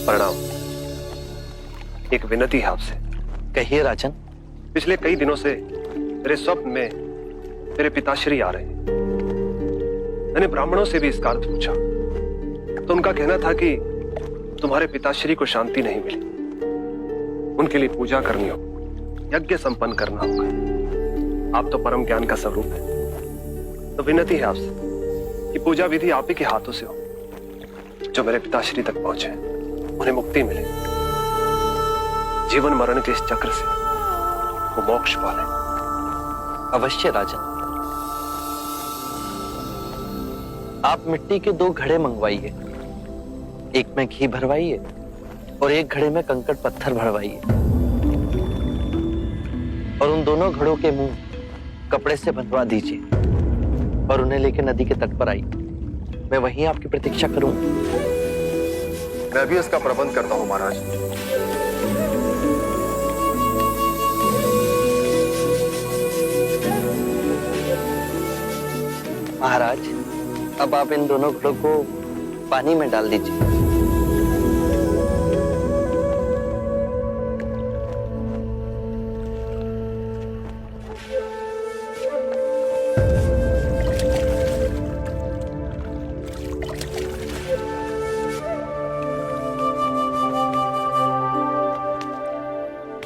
प्रणाम। एक विनती है आपसे। कहिए राजन। पिछले कई दिनों से मेरे स्वप्न में मेरे पिताश्री आ रहे हैं। मैंने ब्राह्मणों से भी इसका अर्थ पूछा तो उनका कहना था कि तुम्हारे पिताश्री को शांति नहीं मिली, उनके लिए पूजा करनी हो, यज्ञ संपन्न करना होगा। आप तो परम ज्ञान का स्वरूप है, तो विनती है आपसे कि पूजा विधि आप ही के हाथों से हो, जो मेरे पिताश्री तक पहुंचे, उन्हें मुक्ति मिले, जीवन मरण के इस चक्र से वो मोक्ष पाले। अवश्य राजन। आप मिट्टी के 2 घड़े मंगवाइए, एक में घी भरवाइए और एक घड़े में कंकड़ पत्थर भरवाइए, और उन दोनों घड़ों के मुंह कपड़े से बंधवा दीजिए और उन्हें लेकर नदी के तट पर आइए। मैं वहीं आपकी प्रतीक्षा करूंगा। मैं भी इसका प्रबंध करता हूं महाराज। महाराज, अब आप इन दोनों घड़ों को पानी में डाल दीजिए।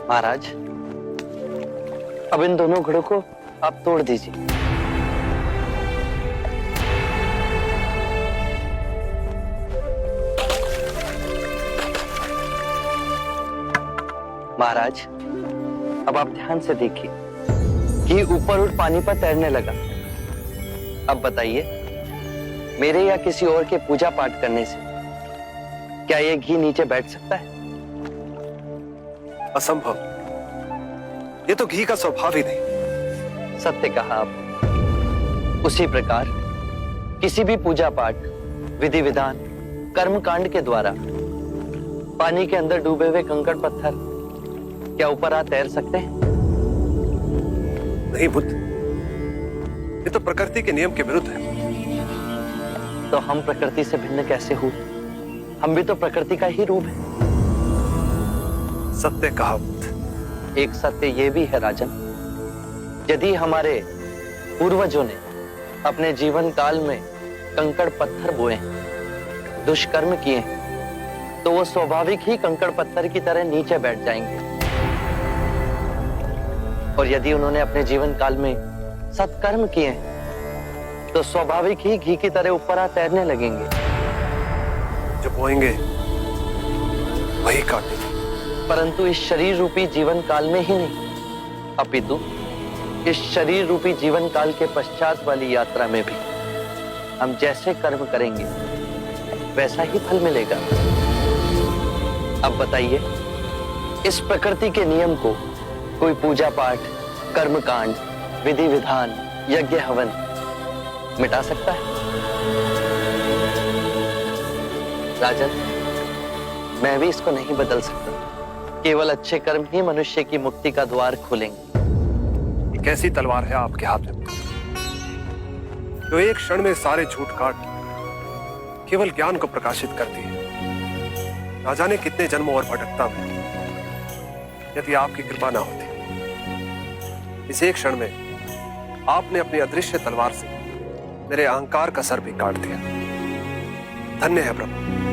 महाराज, अब इन दोनों घड़ों को आप तोड़ दीजिए। महाराज, अब आप ध्यान से देखिए कि ऊपर उठ पानी पर तैरने लगा। अब बताइए, मेरे या किसी और के पूजा पाठ करने से क्या यह घी नीचे बैठ सकता है? असंभव। ये तो घी का स्वभाव ही नहीं। सत्य कहा आप। उसी प्रकार किसी भी पूजा पाठ, विधि विधान, कर्म कांड के द्वारा पानी के अंदर डूबे हुए कंकड़ पत्थर क्या ऊपर आ तैर सकते हैं? नहीं बुद्ध, ये तो प्रकृति के नियम के विरुद्ध है। तो हम प्रकृति से भिन्न कैसे हुए? हम भी तो प्रकृति का ही रूप है। सत्य कहा बुद्ध। एक सत्य ये भी है राजन, यदि हमारे पूर्वजों ने अपने जीवन काल में कंकड़ पत्थर बोए, दुष्कर्म किए, तो वो स्वाभाविक ही कंकड़ पत्थर की तरह नीचे बैठ जाएंगे। और यदि उन्होंने अपने जीवन काल में सत्कर्म किए तो स्वाभाविक ही घी की तरह ऊपर आ तैरने लगेंगे। जो बोएंगे वही काटेंगे। परंतु इस शरीर रूपी जीवन काल में ही नहीं, अपितु इस शरीर रूपी जीवन काल के पश्चात वाली यात्रा में भी हम जैसे कर्म करेंगे वैसा ही फल मिलेगा। अब बताइए, इस प्रकृति के नियम को कोई पूजा पाठ, कर्म कांड, विधि विधान, यज्ञ हवन मिटा सकता है? राजन, मैं भी इसको नहीं बदल सकता। केवल अच्छे कर्म ही मनुष्य की मुक्ति का द्वार खोलेंगे। ये कैसी तलवार है आपके हाथ में, जो एक क्षण में सारे झूठ काट केवल ज्ञान को प्रकाशित करती है। ना जाने कितने जन्मों और भटकता में यदि आपकी कृपा ना होती। इस एक क्षण में आपने अपनी अदृश्य तलवार से मेरे अहंकार का सर भी काट दिया। धन्य है प्रभु।